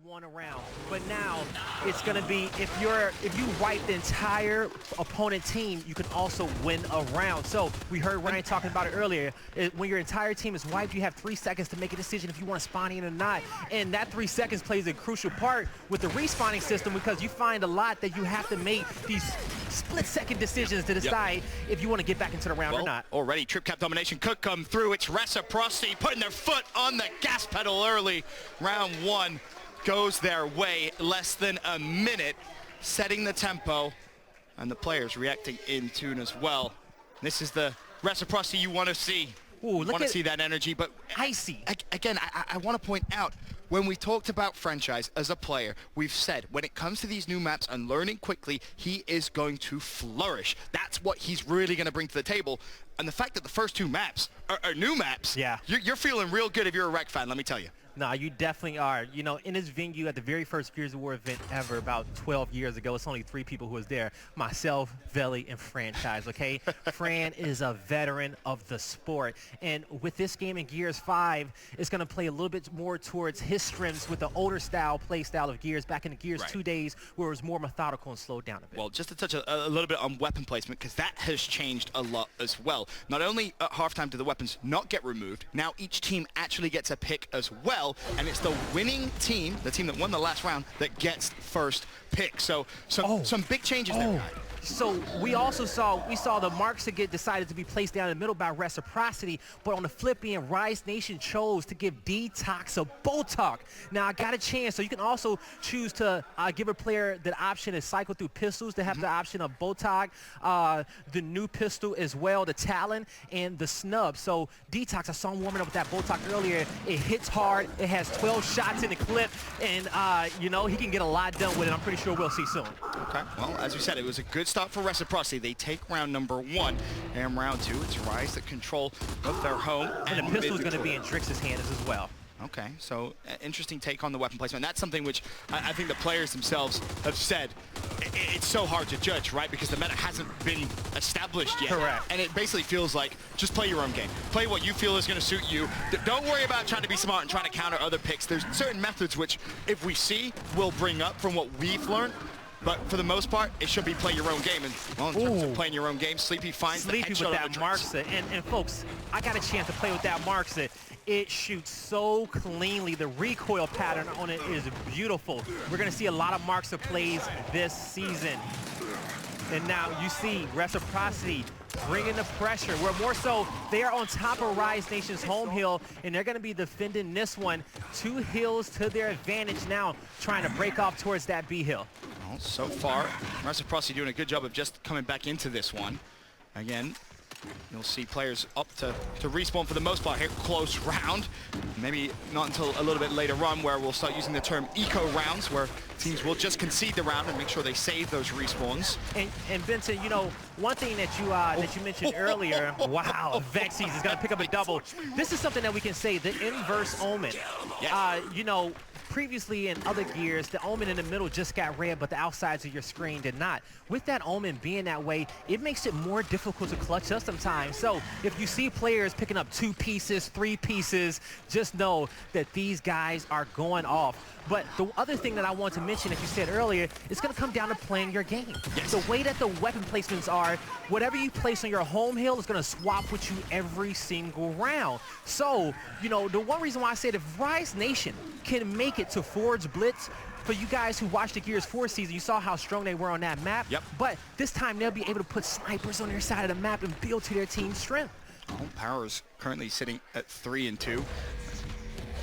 won a round. But now it's going to be if you wipe the entire opponent team, you can also win a round. So we heard Ryan talking about it earlier. When your entire team is wiped, you have 3 seconds to make a decision if you want to spawn in or not. And that 3 seconds plays a crucial part with the respawning system, because you find a lot that you have to make these split-second decisions to decide if you want to get back into the round or not. Already trip cap domination could come through. It's Reciprocity putting their foot on the gas pedal early. Round 1 goes their way, less than a minute, setting the tempo, and the players reacting in tune as well. This is the Reciprocity you want to see. Ooh, want to see that energy, but icy. Again, I want to point out, when we talked about Franchise as a player, we've said when it comes to these new maps and learning quickly, he is going to flourish. That's what he's really going to bring to the table. And the fact that the first 2 maps are new maps, you're feeling real good if you're a Rec fan, let me tell you. No, you definitely are. You know, in this venue at the very first Gears of War event ever about 12 years ago, it's only 3 people who was there. Myself, Veli, and Franchise, okay? Fran is a veteran of the sport. And with this game in Gears 5, it's going to play a little bit more towards his strengths with the older play style of Gears back in the Gears 2 days, where it was more methodical and slowed down a bit. Well, just to touch a little bit on weapon placement, because that has changed a lot as well. Not only at halftime do the weapons not get removed, now each team actually gets a pick as well. And it's the winning team, the team that won the last round, that gets first pick. So some big changes there, guys. So we also saw the marks that get decided to be placed down in the middle by Reciprocity, but on the flip end, Rise Nation chose to give Detox a Botok. Now I got a chance, so you can also choose to give a player the option to cycle through pistols, to have the option of Botok, the new pistol as well, the Talon, and the Snub. So Detox, I saw him warming up with that Botok earlier. It hits hard, it has 12 shots in the clip, and you know, he can get a lot done with it. I'm pretty sure we'll see soon. Okay, well, as you said, it was a good start for Reciprocity. They take round number 1, and round 2, it's Rise that control of their home. And the pistol is going to be in Drix's hands as well. Okay, so interesting take on the weapon placement. That's something which I think the players themselves have said. It's so hard to judge, right? Because the meta hasn't been established yet. Correct. And it basically feels like just play your own game. Play what you feel is going to suit you. Don't worry about trying to be smart and trying to counter other picks. There's certain methods which, if we see, we'll bring up from what we've learned. But for the most part, it should be play your own game. And well, in terms of playing your own game, Sleepy finds the headshot with that Markset. And folks, I got a chance to play with that Markset. It shoots so cleanly. The recoil pattern on it is beautiful. We're going to see a lot of Markset plays this season. And now you see Reciprocity bringing the pressure, where more so they are on top of Rise Nation's home hill, and they're going to be defending this one. 2 hills to their advantage now, trying to break off towards that B hill. Well, so far, Reciprocity doing a good job of just coming back into this one. Again, you'll see players up to respawn for the most part here. Close round. Maybe not until a little bit later on, where we'll start using the term eco rounds, where teams will just concede the round and make sure they save those respawns. And Vincent, you know, one thing that you mentioned earlier, wow, Vexies is going to pick up a double. This is something that we can say, the inverse Omen. You know, previously in other Gears, the Omen in the middle just got red, but the outsides of your screen did not. With that Omen being that way, it makes it more difficult to clutch us sometimes. So if you see players picking up 2 pieces, 3 pieces, just know that these guys are going off. But the other thing that I want to mention, as you said earlier, it's going to come down to playing your game. The way that the weapon placements are, whatever you place on your home hill is going to swap with you every single round. So, you know, the one reason why I said if Rise Nation can make it to Forge Blitz, for you guys who watched the Gears 4 season, you saw how strong they were on that map. But this time they'll be able to put snipers on their side of the map and build to their team's strength. Well, Power is currently sitting at 3-2.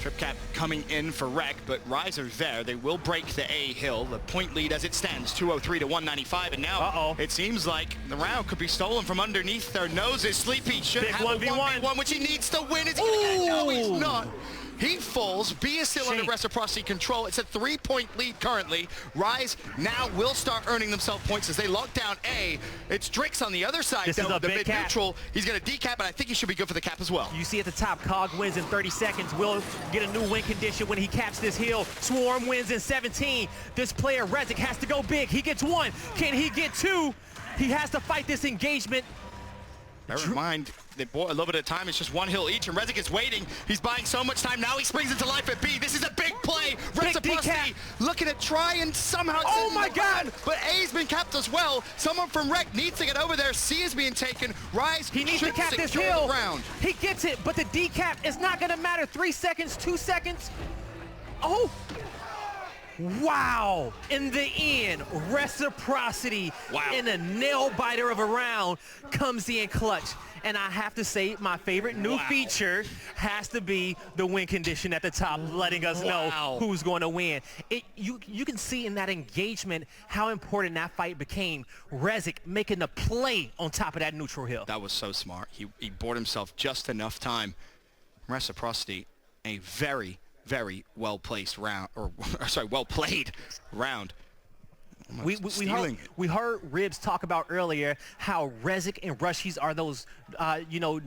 Tripcat coming in for Rec, but Rise are there. They will break the A hill. The point lead as it stands, 203 to 195, and now it seems like the round could be stolen from underneath their noses. Sleepy should have a 1v1, which he needs to win. Is he gonna get it? No, he's not. He falls. B is still under Reciprocity control. It's a 3-point lead currently. Rise now will start earning themselves points as they lock down A. It's Drix on the other side, though, the mid-neutral. He's going to decap, and I think he should be good for the cap as well. You see at the top, Cog wins in 30 seconds. Will get a new win condition when he caps this hill. Swarm wins in 17. This player, Rezik, has to go big. He gets 1. Can he get 2? He has to fight this engagement. Bear in mind, they bought a little bit of time. It's just one hill each, and Rezik is waiting. He's buying so much time. Now he springs into life at B. This is a big play. Reciprocity looking to try and somehow... Oh, my God! But A's been capped as well. Someone from Rec needs to get over there. C is being taken. Rise, he needs to cap this hill. He gets it, but the decap is not going to matter. 3 seconds, 2 seconds. Oh! Wow! In the end, Reciprocity in a nail biter of a round comes in clutch. And I have to say, my favorite new feature has to be the win condition at the top, letting us know who's going to win. You can see in that engagement how important that fight became. Rezik making the play on top of that neutral hill. That was so smart. He bought himself just enough time. Reciprocity, a very well-placed round, or sorry, well-played round. We heard Ribs talk about earlier how Rezik and Rushies are those, you know,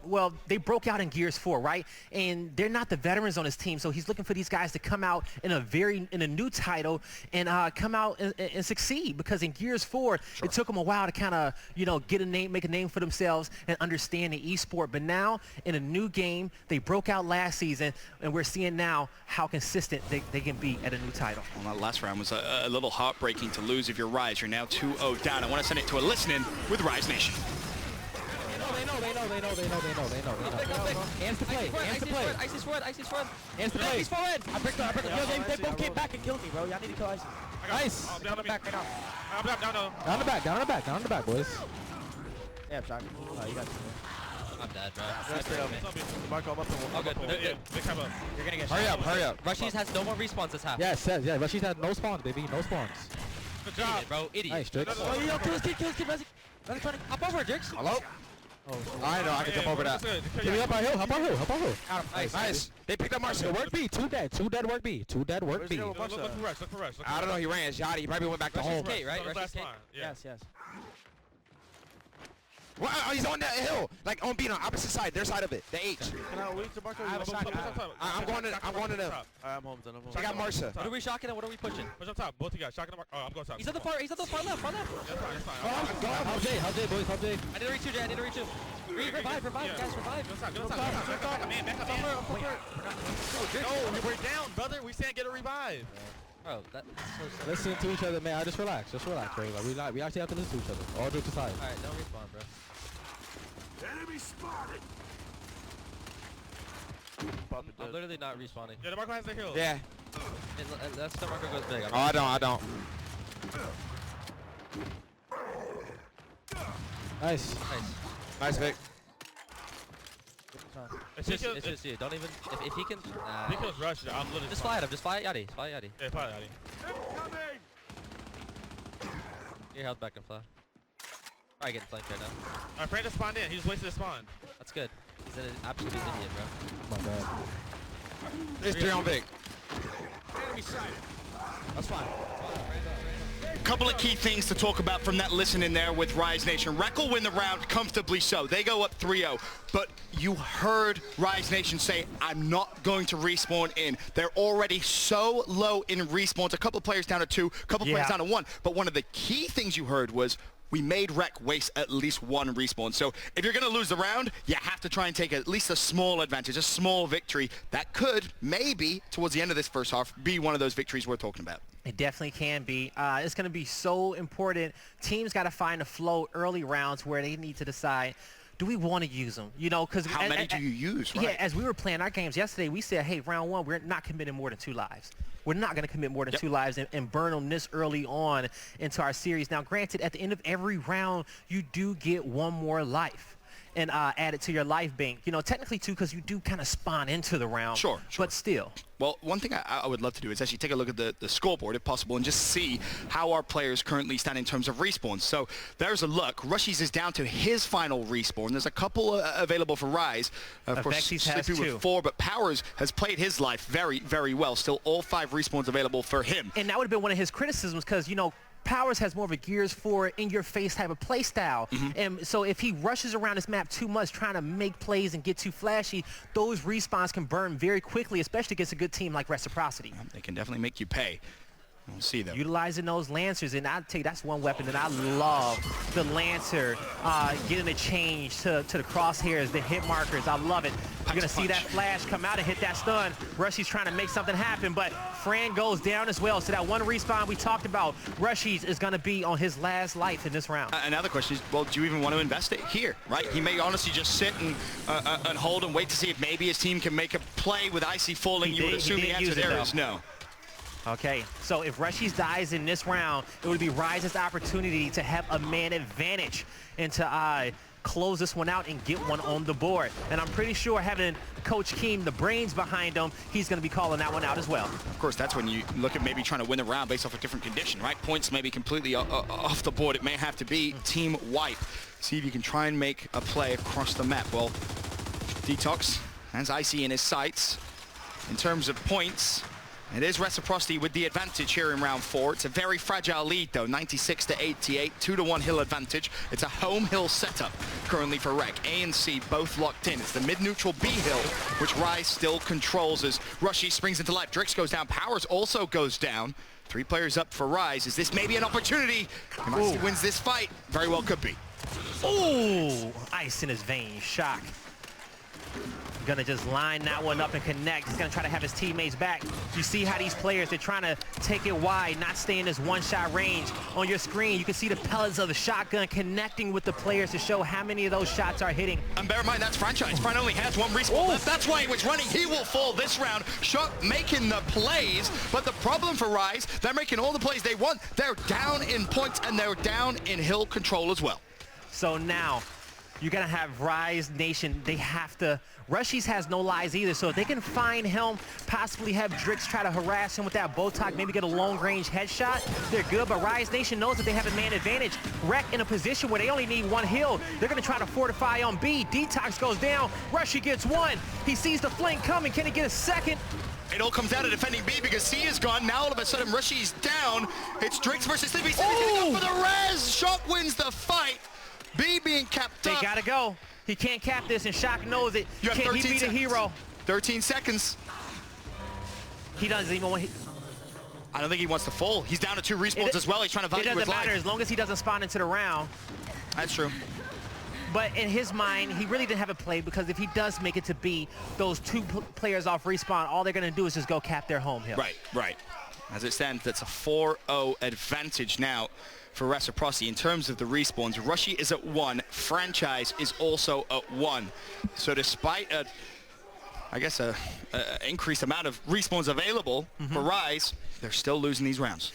well, they broke out in Gears 4, right? And they're not the veterans on his team, so he's looking for these guys to come out in a new title and come out and succeed, because in Gears 4, it took them a while to kind of, you know, get a name, make a name for themselves and understand the esport. But now in a new game, they broke out last season, and we're seeing now how consistent they can be at a new title. Well, that last round was a little heartbreaking to lose if you're Rise. You're now 2-0 down. I want to send it to a listen with Rise Nation. They know. Hands to play. Icy's forward. Hands to play. He's forward. I picked up. Yo, they both came back and killed me, bro. Y'all need to kill Icy. Nice. I'm down back right now. I'm Down the back, boys. Yeah, shot. Oh, you got it. I'm dead, bro. All good. You're gonna get Hurry up. Rushies has no more respawns this half. Yes. Rushies has no spawns, baby. No spawns. Good job, bro. Idiot. Nice, Jix. Oh, yo, kill this kid, Rezik. Hop over, Jix. Hello? Oh, I know, I can jump over that. Get me up our hill, hop our hill. Nice. They picked up Marshall. Work B, two dead work B. Look for Rush. I don't know, he ran. It's Yachty. He probably went back to home. Kate, right? Rush's Kate? Yes. Well, he's on that hill, like on B, on opposite side, their side of it, the H. I'm going to them. I'm home. I got Marsha. What are we shocking and what are we pushing? Push up top. Both of you guys. Shocking him. Oh, I'm going top. He's on the far left. That's fine. How's Jay, boys? I didn't reach you, Jay. Revive, guys, revive. Go top. Back up, man. No, we're down, brother. We can't get a revive. Bro, that's so sad. Listen to each other, man. Just relax, bro. Like, we actually have to listen to each other. All jokes aside. Alright, don't respawn, bro. Enemy spotted. I'm literally not respawning. Yeah, the Marco has the hill. Yeah. That's the Marco goes big. I don't. Nice. Nice, Vic. It's just you. Don't even. If he can. He kills Rush. I'm literally. Just fly at him. Just fly at Yachty. Yeah, fly at Yachty. Your health back and fly. Probably getting flanked right now. Alright, Brandon spawned in. He just wasted his spawn. That's good. He's an absolute idiot, bro. My bad. There's 3 on Vic. That's fine. Couple of key things to talk about from that listen in there with Rise Nation. Rec will win the round comfortably so. They go up 3-0. But you heard Rise Nation say, I'm not going to respawn in. They're already so low in respawns. A couple of players down to 2, a couple of players down to 1. But one of the key things you heard was, we made Rec waste at least 1 respawn. So if you're going to lose the round, you have to try and take at least a small advantage, a small victory. That could, maybe, towards the end of this first half, be one of those victories we're talking about. It definitely can be. It's going to be so important. Teams got to find a flow early rounds where they need to decide, do we want to use them? You know, because how many do you use? Right? Yeah, as we were playing our games yesterday, we said, hey, round 1, we're not committing more than 2 lives. We're not going to commit more than 2 lives and burn them this early on into our series. Now, granted, at the end of every round, you do get 1 more life and add it to your life bank. You know, technically, too, because you do kind of spawn into the round. Sure. But still. Well, one thing I would love to do is actually take a look at the scoreboard, if possible, and just see how our players currently stand in terms of respawns. So there's a look. Rushies is down to his final respawn. There's a couple available for Rise. Of course, Sleepy with 4, but Powers has played his life very, very well. Still all 5 respawns available for him. And that would have been one of his criticisms because, you know, Powers has more of a Gears 4 in-your-face type of play style. And so if he rushes around this map too much trying to make plays and get too flashy, those respawns can burn very quickly, especially against a good team like Reciprocity. They can definitely make you pay. We'll see though. Utilizing those Lancers, and I'll tell you, that's one weapon that I love. The Lancer, getting a change to the crosshairs, the hit markers. I love it. You're gonna see that flash come out and hit that stun. Rushy's trying to make something happen, but Fran goes down as well. So that one respawn we talked about, Rushy's is gonna be on his last life in this round. Another question is, well, do you even want to invest it here, right? He may honestly just sit and hold and wait to see if maybe his team can make a play with Icy falling. You would assume the answer there is no. Okay, so if Rushy's dies in this round, it would be Rise's opportunity to have a man advantage and to close this one out and get one on the board. And I'm pretty sure having Coach Keem, the brains behind him, he's going to be calling that one out as well. Of course, that's when you look at maybe trying to win the round based off a different condition, right? Points may be completely off the board. It may have to be team wipe. See if you can try and make a play across the map. Well, Detox has Icy in his sights. In terms of points, it is Reciprocity with the advantage here in round 4. It's a very fragile lead though, 96 to 88, 2-to-1 hill advantage. It's a home hill setup currently for Rec. A and C both locked in. It's the mid-neutral B hill, which Rise still controls as Rushy springs into life. Drix goes down, Powers also goes down. 3 players up for Rise. Is this maybe an opportunity? And Icy wins this fight. Very well could be. Ooh, ice in his veins, shock. Gonna just line that one up and connect. He's gonna try to have his teammates back. You see how these players, they're trying to take it wide, not stay in this one-shot range. On your screen, you can see the pellets of the shotgun connecting with the players to show how many of those shots are hitting. And bear in mind, that's Franchise. Fran only has 1 respawn left. That's why he was running. He will fall this round. Shock making the plays, but the problem for Rise, they're making all the plays they want. They're down in points, and they're down in hill control as well. So now, you're gonna have Rise Nation, they have to, Rushy's has no lies either, so if they can find him, possibly have Drix try to harass him with that Botox, maybe get a long-range headshot, they're good, but Rise Nation knows that they have a man advantage. Rec in a position where they only need 1 hill. They're gonna try to fortify on B. Detox goes down, Rushy gets 1. He sees the flank coming, can he get a second? It all comes down to defending B because C is gone. Now all of a sudden Rushy's down. It's Drix versus Sleepy. He's gonna go for the res. Shock wins the fight. B being capped up. They gotta go. He can't cap this, and Shock knows it. You have 13 he be the seconds. hero? 13 seconds. He doesn't even want. I don't think he wants to fall. He's down to 2 respawns as well. He's trying to value his life. It doesn't matter as long as he doesn't spawn into the round. That's true. But in his mind, he really didn't have a play because if he does make it to B, those 2 players off respawn, all they're gonna do is just go cap their home hill. Right, right. As it stands, that's a 4-0 advantage now for Reciprocity. In terms of the respawns, Rushy is at 1, Franchise is also at 1. So despite a increased amount of respawns available for Rise, they're still losing these rounds.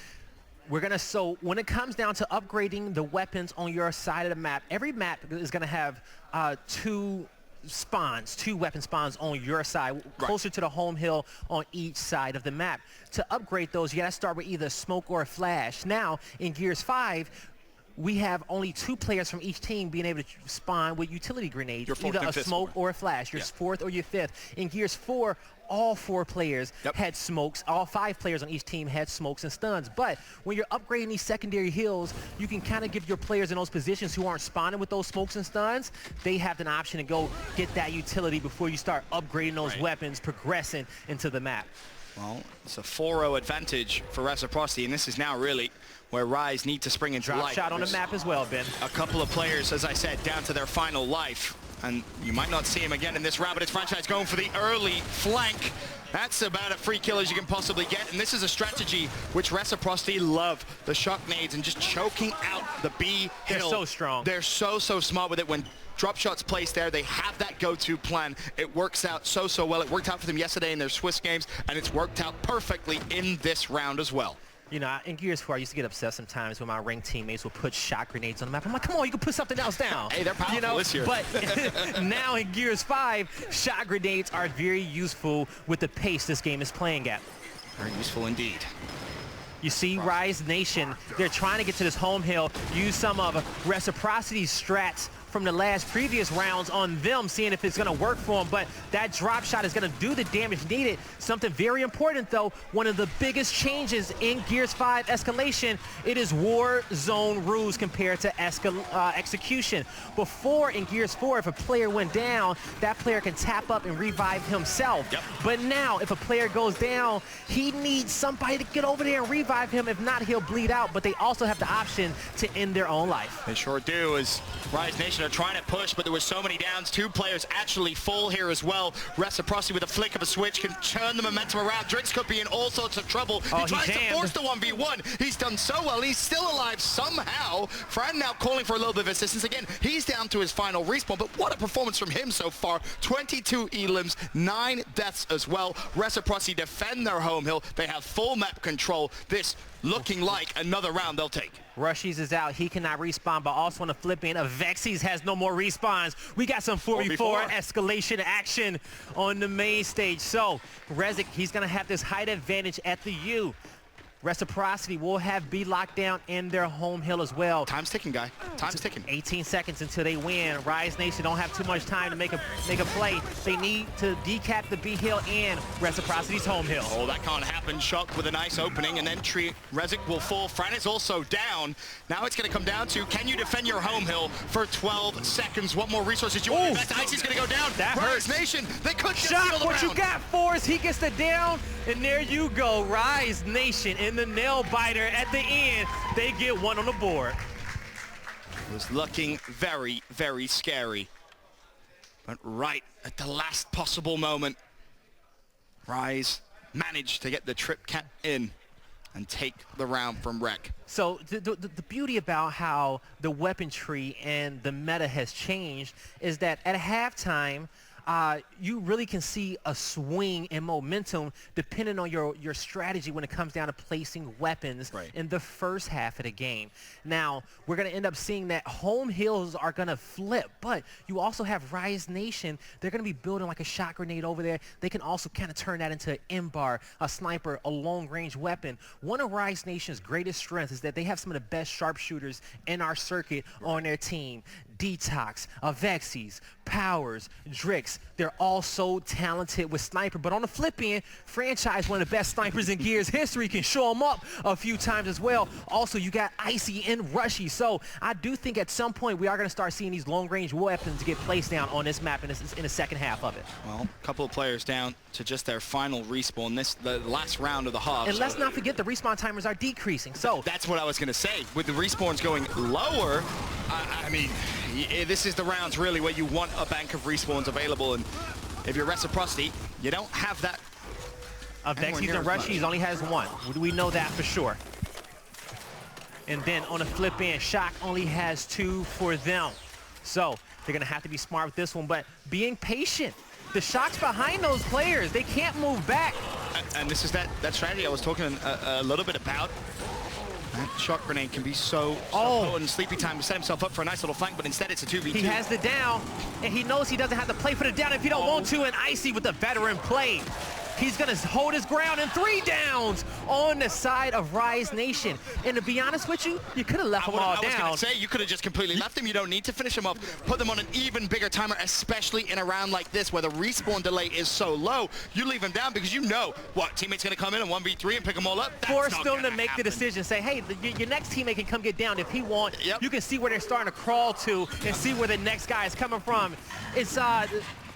So when it comes down to upgrading the weapons on your side of the map, every map is gonna have 2 weapon spawns on your side, closer to the home hill on each side of the map. To upgrade those, you gotta start with either smoke or a flash. Now, in Gears 5, we have only 2 players from each team being able to spawn with utility grenades, either a smoke or a flash, your 4th or your 5th. In Gears 4, all 4 players had smokes. All 5 players on each team had smokes and stuns. But when you're upgrading these secondary hills, you can kind of give your players in those positions who aren't spawning with those smokes and stuns, they have an option to go get that utility before you start upgrading those weapons, progressing into the map. Well, it's a 4-0 advantage for Reciprocity, and this is now really where Rise need to spring into life. Drop shot on the map as well, Ben. A couple of players, as I said, down to their final life. And you might not see him again in this round, but it's Franchise going for the early flank. That's about as free kill as you can possibly get. And this is a strategy which Reciprocity love. The shock nades and just choking out the B hill. They're so strong. They're so smart with it. When drop shots placed there, they have that go-to plan. It works out so well. It worked out for them yesterday in their Swiss games, and it's worked out perfectly in this round as well. You know, in Gears 4, I used to get upset sometimes when my ranked teammates would put shot grenades on the map. I'm like, come on, you can put something else down. Hey, they're powerful this year. But now in Gears 5, shot grenades are very useful with the pace this game is playing at. Very useful indeed. You see Rise Nation, they're trying to get to this home hill, use some of Reciprocity's strats from the last previous rounds on them, seeing if it's going to work for them. But that drop shot is going to do the damage needed. Something very important, though, one of the biggest changes in Gears 5 Escalation, it is war zone rules compared to execution. Before, in Gears 4, if a player went down, that player can tap up and revive himself. Yep. But now, if a player goes down, he needs somebody to get over there and revive him. If not, he'll bleed out. But they also have the option to end their own life. They sure do, as Rise Nation are trying to push, but there were so many downs. 2 players actually full here as well. Reciprocity with a flick of a switch can turn the momentum around. Drix could be in all sorts of trouble. He tries to force the 1v1. He's done so well. He's still alive somehow. Fran now calling for a little bit of assistance. Again, he's down to his final respawn, but what a performance from him so far. 22 elims, 9 deaths as well. Reciprocity defend their home hill. They have full map control. This looking like another round they'll take. Rushies is out. He cannot respawn, but also on the flip end, Vexies has no more respawns. We got some 4v4 escalation action on the main stage. So, Rezik, he's going to have this height advantage at the U. Reciprocity will have B locked down in their home hill as well. Time's ticking, guy. Time's ticking. 18 seconds until they win. Rise Nation don't have too much time to make a play. They need to decap the B hill and Reciprocity's home hill. Oh, that can't happen. Shock with a nice opening, and then Rezik will fall. Fran is also down. Now it's going to come down to, can you defend your home hill for 12 seconds? What more resources you want? Icy's going to go down. That Rise hurts. Nation, they could just Shock, steal the what round. you got for us? He gets the down, and there you go. Rise Nation in the nail biter at the end. They get one on the board. It was looking very, very scary. But right at the last possible moment, Rise managed to get the trip cap in and take the round from Rec. So the beauty about how the weapon tree and the meta has changed is that at halftime, you really can see a swing in momentum depending on your strategy when it comes down to placing weapons in the first half of the game. Now, we're going to end up seeing that home hills are going to flip, but you also have Rise Nation. They're going to be building like a shot grenade over there. They can also kind of turn that into an M-bar, a sniper, a long-range weapon. One of Rise Nation's greatest strengths is that they have some of the best sharpshooters in our circuit on their team. Detox, Vexies, Powers, Drix, they're all so talented with sniper, but on the flip end, Franchise, one of the best snipers in Gears history, can show them up a few times as well. Also, you got Icy and Rushy, so I do think at some point we are going to start seeing these long-range weapons get placed down on this map in the second half of it. Well, a couple of players down to just their final respawn, the last round of the half. And let's not forget the respawn timers are decreasing, so. That's what I was going to say. With the respawns going lower, I mean, this is the rounds really where you want a bank of respawns available, and if you're Reciprocity, you don't have that. Vexies and Rushies only has one. We know that for sure. And then on the flip end, Shock only has 2 for them. So they're going to have to be smart with this one, but being patient. The Shock's behind those players. They can't move back. And this is that strategy I was talking a little bit about. That shock grenade can be so potent. Sleepy Time to set himself up for a nice little flank, but instead it's a 2v2. He has the down, and he knows he doesn't have to play for the down if he don't want to, and Icy with the veteran play. He's going to hold his ground, and 3 downs on the side of Rise Nation. And to be honest with you, you could have left them all down. I was going to say, you could have just completely left them. You don't need to finish them off. Put them on an even bigger timer, especially in a round like this where the respawn delay is so low. You leave them down because you know, what, teammate's going to come in and 1v3 and pick them all up? Force them to make the decision. Say, hey, your next teammate can come get down if he wants. You can see where they're starting to crawl to and see where the next guy is coming from. It's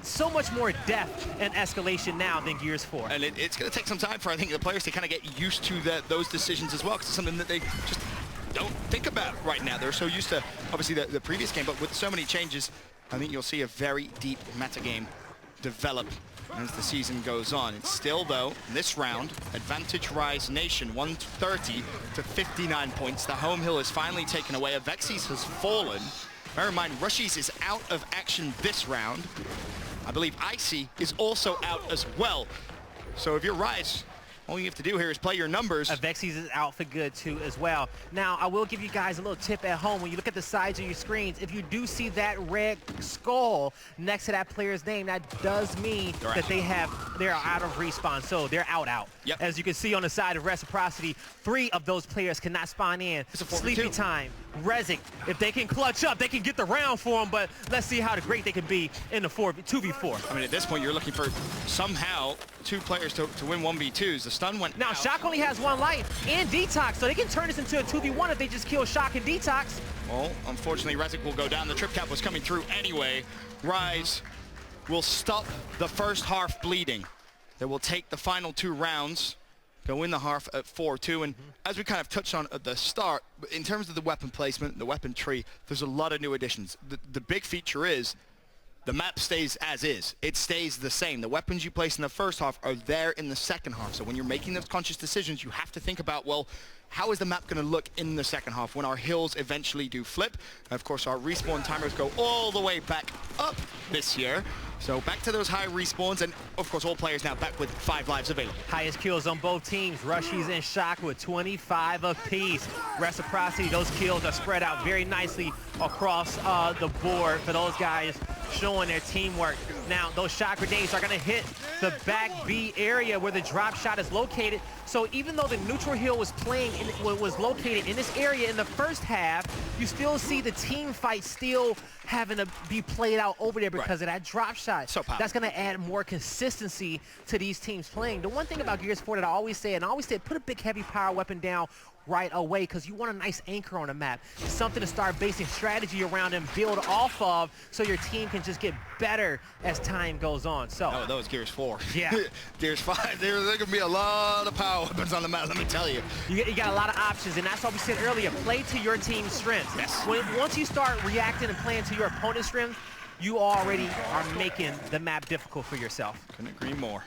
so much more depth and escalation now than Gears 4. And it's going to take some time for, I think, the players to kind of get used to those decisions as well, because it's something that they just don't think about right now. They're so used to, obviously, the previous game, but with so many changes, I think you'll see a very deep meta game develop as the season goes on. It's still, though, this round, advantage Rise Nation, 130 to 59 points. The home hill is finally taken away. Vexies has fallen. Bear in mind, Rushies is out of action this round. I believe Icy is also out as well. So if you're Rise, All you have to do here is play your numbers. Avexis is out for good too as well. Now, I will give you guys a little tip at home. When you look at the sides of your screens, if you do see that red skull next to that player's name, that does mean that they're out of respawn. So they're out. Yep. As you can see on the side of Reciprocity, 3 of those players cannot spawn in. It's a 4v2. Sleepy time. Rezik, if they can clutch up, they can get the round for them, but let's see how great they can be in the 2v4. I mean, at this point, you're looking for somehow 2 players to win 1v2s. The stun went Now, out. Shock only has 1 life and Detox, so they can turn this into a 2v1 if they just kill Shock and Detox. Well, unfortunately, Rezik will go down. The trip cap was coming through anyway. Rise will stop the first half bleeding. They will take the final 2 rounds, go in the half at 4-2, and as we kind of touched on at the start, in terms of the weapon placement, the weapon tree, there's a lot of new additions. The big feature is the map stays as is. It stays the same. The weapons you place in the first half are there in the second half. So when you're making those conscious decisions, you have to think about, well, how is the map going to look in the second half when our hills eventually do flip? Of course, our respawn timers go all the way back up this year. So back to those high respawns, and of course, all players now back with 5 lives available. Highest kills on both teams, Rushies and Shock with 25 apiece. Reciprocity, those kills are spread out very nicely across the board for those guys showing their teamwork. Now, those shot grenades are going to hit the back B area where the drop shot is located. So even though the neutral hill was was located in this area in the first half, you still see the team fight still having to be played out over there because of that drop shot. So powerful. That's going to add more consistency to these teams playing. The one thing about Gears 4 that I always say, put a big heavy power weapon down right away because you want a nice anchor on the map. Something to start basing strategy around and build off of so your team can just get better as time goes on. So that was Gears 4. Yeah. Gears 5, there can be a lot of power weapons on the map, let me tell you. You got a lot of options, and that's what we said earlier. Play to your team's strengths. Yes. Once you start reacting and playing to your opponent's strengths, you already are making the map difficult for yourself. Couldn't agree more.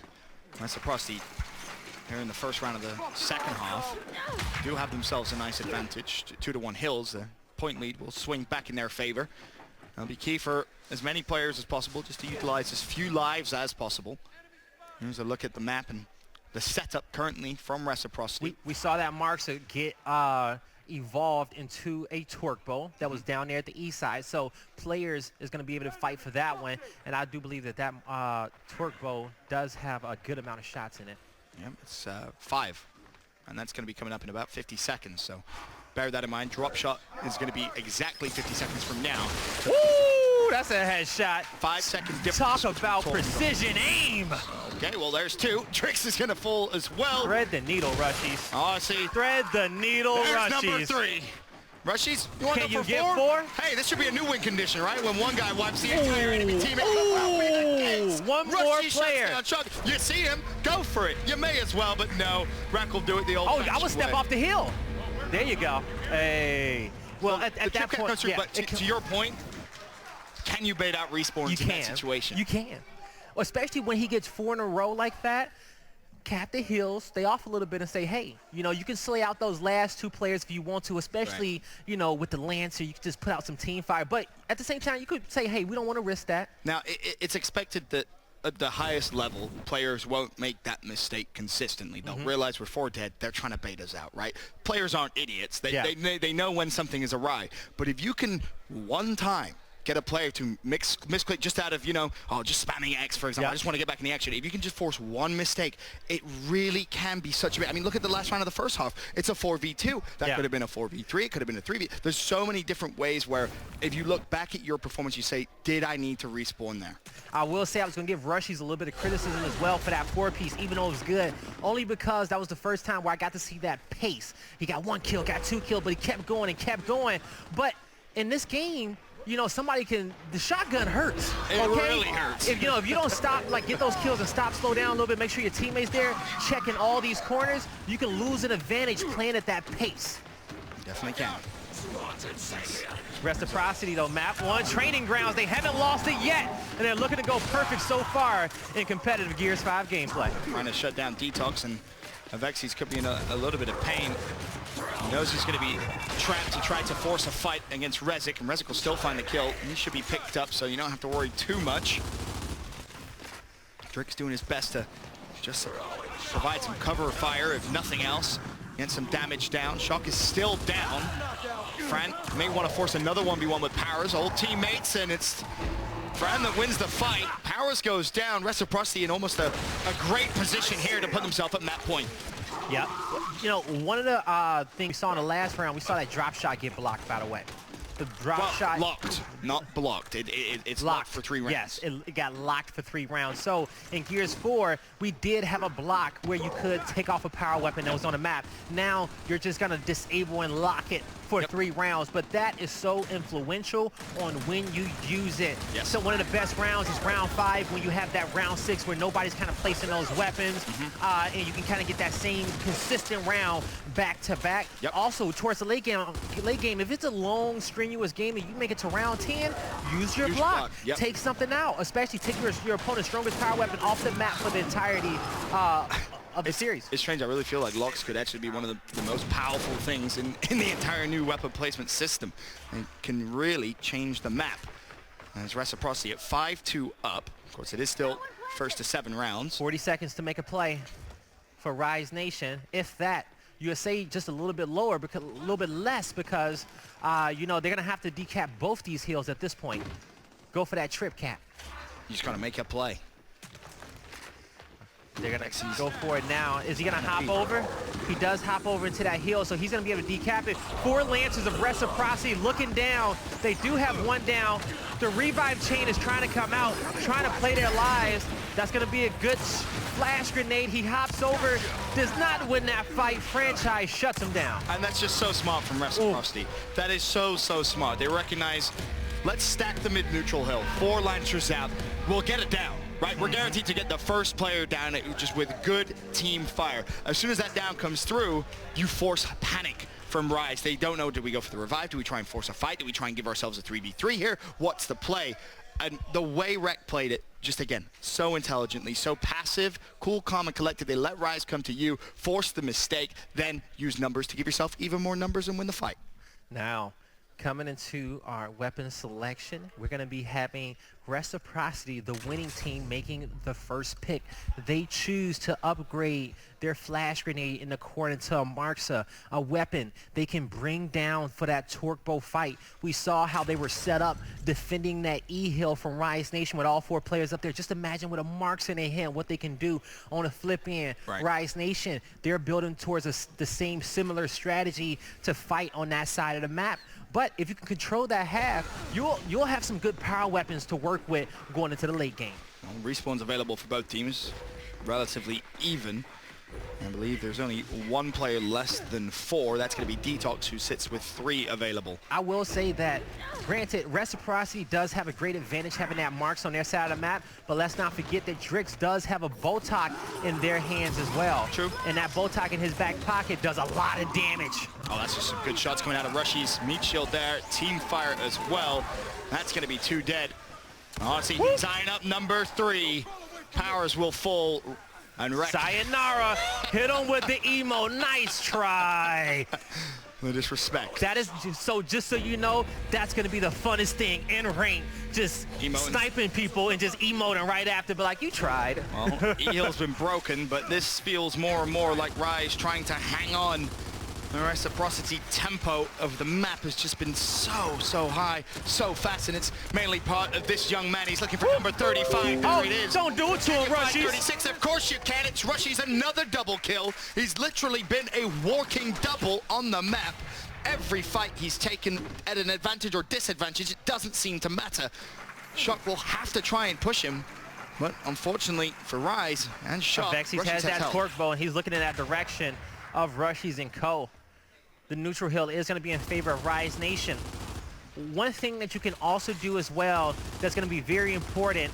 Reciprocity here in the first round of the second half do have themselves a nice advantage. 2-1 hills. The point lead will swing back in their favor. It'll be key for as many players as possible just to utilize as few lives as possible. Here's a look at the map and the setup currently from Reciprocity. We saw that Marksa get evolved into a torque bow that was down there at the east side, so players is going to be able to fight for that one, and I do believe that torque bow does have a good amount of shots in it. Yep, it's 5, and that's going to be coming up in about 50 seconds, so bear that in mind. Drop shot is going to be exactly 50 seconds from now. Ooh, that's a headshot. 5-second difference. Talk about precision aim. Okay, well, there's 2. Trix is going to fall as well. Thread the needle, Rushies. Oh, I see. Thread the needle, There's Rushies. number 3. Rushies, you want to Can go you for get 4? Hey, this should be a new win condition, right? When one guy wipes the entire enemy team. One more player. You see him, go for it. You may as well, but no. Rack will do it the old-fashioned I would step way. off the hill. There you go. Hey. Well, at that point, yeah, but to your point, can you bait out respawns in that situation? You can. Well, especially when he gets 4 in a row like that. Cap the hills, stay off a little bit and say, hey, you know, you can slay out those last 2 players if you want to, especially, you know, with the Lancer, you can just put out some team fire. But at the same time, you could say, hey, we don't want to risk that. Now, it's expected that at the highest level, players won't make that mistake consistently. They'll realize we're 4 dead. They're trying to bait us out, right? Players aren't idiots. They know when something is awry. But if you can one time get a player to misclick just out of, you know, just spamming X, for example. I just want to get back in the action. If you can just force one mistake, it really can be such a bit. I mean, look at the last round of the first half. It's a 4v2. That could have been a 4v3. It could have been a 3v. There's so many different ways where if you look back at your performance, you say, did I need to respawn there? I will say I was going to give Rushies a little bit of criticism as well for that 4-piece, even though it was good, only because that was the first time where I got to see that pace. He got 1 kill, got 2 kills, but he kept going and kept going. But in this game, you know, the shotgun hurts. It really hurts. If you don't stop, like get those kills and stop, slow down a little bit, make sure your teammates there, checking all these corners, you can lose an advantage playing at that pace. Definitely can. Reciprocity though, map 1, training grounds, they haven't lost it yet, and they're looking to go perfect so far in competitive Gears 5 gameplay. Trying to shut down Detox, and Avexis could be in a little bit of pain. He knows he's going to be trapped. He tried to force a fight against Rezik, and Rezik will still find the kill. He should be picked up, so you don't have to worry too much. Drick's doing his best to just provide some cover fire, if nothing else. Get some damage down. Shock is still down. Fran may want to force another 1v1 with Powers, old teammates, and it's Fran that wins the fight. Powers goes down. Reciprocity in almost a great position here to put himself up in that point. Yeah. You know, one of the things we saw in the last round, we saw that drop shot get blocked, by the way. The drop shot locked, not blocked. It's locked for 3 rounds. Yes, it got locked for 3 rounds. So in Gears 4, we did have a block where you could take off a power weapon that was on the map. Now you're just gonna disable and lock it for 3 rounds, but that is so influential on when you use it. Yes. So one of the best rounds is round 5, when you have that round 6 where nobody's kind of placing those weapons, and you can kind of get that same consistent round back to back. Also towards the late game, if it's a long, strenuous game and you make it to round 10, use your block. Take something out, especially take your opponent's strongest power weapon off the map for the entirety of the series. It's strange. I really feel like locks could actually be one of the most powerful things in the entire new weapon placement system. It can really change the map. As Reciprocity at 5-2 up. Of course, it is still 1st to 7 rounds. 40 seconds to make a play for Rise Nation. If that, USA just a little bit lower, because a little bit less, because you know, they're gonna have to decap both these heals at this point. Go for that trip cap. You just gotta make a play. They're gonna go for it now. Is he gonna hop over? He does hop over into that hill, so he's gonna be able to decap it. 4 Lancers of Reciprocity looking down. They do have 1 down. The revive chain is trying to come out, trying to play their lives. That's gonna be a good flash grenade. He hops over, does not win that fight. Franchise shuts him down. And that's just so smart from Reciprocity. That is so smart. They recognize, let's stack the mid-neutral hill. 4 Lancers out. We'll get it down. Right, we're guaranteed to get the first player down just with good team fire. As soon as that down comes through, you force panic from Rise. They don't know, do we go for the revive? Do we try and force a fight? Do we try and give ourselves a 3v3 here? What's the play? And the way Rec played it, just again, so intelligently, so passive, cool, calm, and collected. They let Rise come to you, force the mistake, then use numbers to give yourself even more numbers and win the fight. Now, coming into our weapon selection, we're going to be having Reciprocity, the winning team, making the first pick. They choose to upgrade their flash grenade in the corner to a Marxa, a weapon they can bring down for that torque bow fight. We saw how they were set up defending that E-hill from Rise Nation with all 4 players up there. Just imagine with a Marxa in their hand what they can do on a flip end. Rise Nation, they're building towards the same similar strategy to fight on that side of the map. But if you can control that half, you'll have some good power weapons to work with going into the late game. Well, respawns available for both teams, relatively even. I believe there's only 1 player less than 4. That's going to be Detox, who sits with 3 available. I will say that, granted, Reciprocity does have a great advantage having that Marks on their side of the map, but let's not forget that Drix does have a Botok in their hands as well. True. And that Botok in his back pocket does a lot of damage. Oh, that's just some good shots coming out of Rushy's meat shield there. Team fire as well. That's going to be 2 dead. Honestly, tying up number 3. Powers will fall. And Sayonara, hit him with the emo. Nice try. The disrespect. That is, so just so you know, that's going to be the funnest thing in rank. Just sniping people and just emoting right after, but like, you tried. Well, E-hill's been broken, but this feels more and more like Rise trying to hang on. The Reciprocity tempo of the map has just been so high, so fast, and it's mainly part of this young man. He's looking for number 35. There it is. Don't do it to him, Rushy. 36, of course you can. It's Rushy's another double kill. He's literally been a walking double on the map. Every fight he's taken at an advantage or disadvantage, it doesn't seem to matter. Shock will have to try and push him, but unfortunately for Rise and Shock, Vexys has that torque bow, and he's looking in that direction of Rushy's and Co. The neutral hill is going to be in favor of Rise Nation. One thing that you can also do as well that's going to be very important,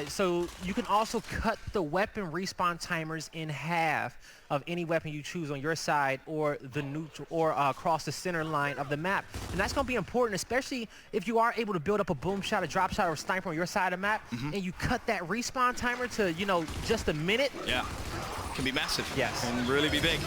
so you can also cut the weapon respawn timers in half of any weapon you choose on your side or the neutral or across the center line of the map. And that's going to be important, especially if you are able to build up a boom shot, a drop shot, or a sniper on your side of the map, and you cut that respawn timer to, you know, just a minute. Yeah, it can be massive. Yes. Can really be big.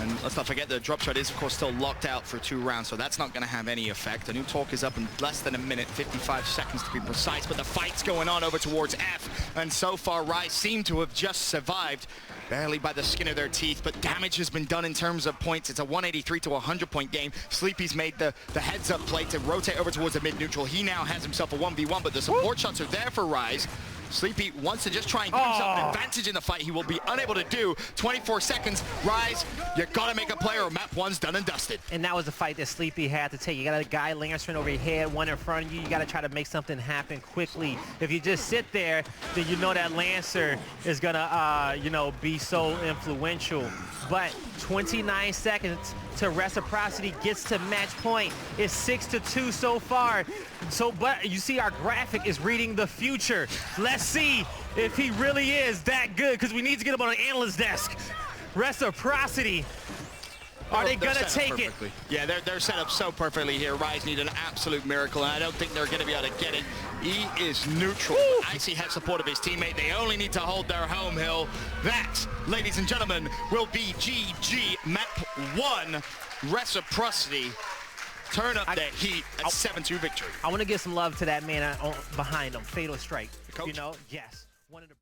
And let's not forget the drop shot is, of course, still locked out for 2 rounds, so that's not going to have any effect. The new talk is up in less than a minute, 55 seconds to be precise, but the fight's going on over towards F, and so far, Rise seem to have just survived, barely by the skin of their teeth, but damage has been done in terms of points. It's a 183 to 100-point game. Sleepy's made the heads-up play to rotate over towards the mid-neutral. He now has himself a 1v1, but the support shots are there for Rise. Sleepy wants to just try and give himself an advantage in the fight. He will be unable to do. 24 seconds. Rise, you got to make a play or map 1's done and dusted. And that was the fight that Sleepy had to take. You got a guy lancering over your head, one in front of you. You got to try to make something happen quickly. If you just sit there, then you know that Lancer is going to, you know, be so influential. But 29 seconds to Reciprocity gets to match point. It's 6-2 so far. So, but you see our graphic is reading the future. Let's see if he really is that good, because we need to get him on an analyst desk. Reciprocity. Are they gonna take it? Yeah, they're set up so perfectly here. Rise need an absolute miracle, and I don't think they're gonna be able to get it. E is neutral. Icy has support of his teammate. They only need to hold their home hill. That, ladies and gentlemen, will be GG map 1. Reciprocity turn up that heat at 7-2 victory. I want to give some love to that man behind him. Fatal Strike. Coach? You know, yes. One of the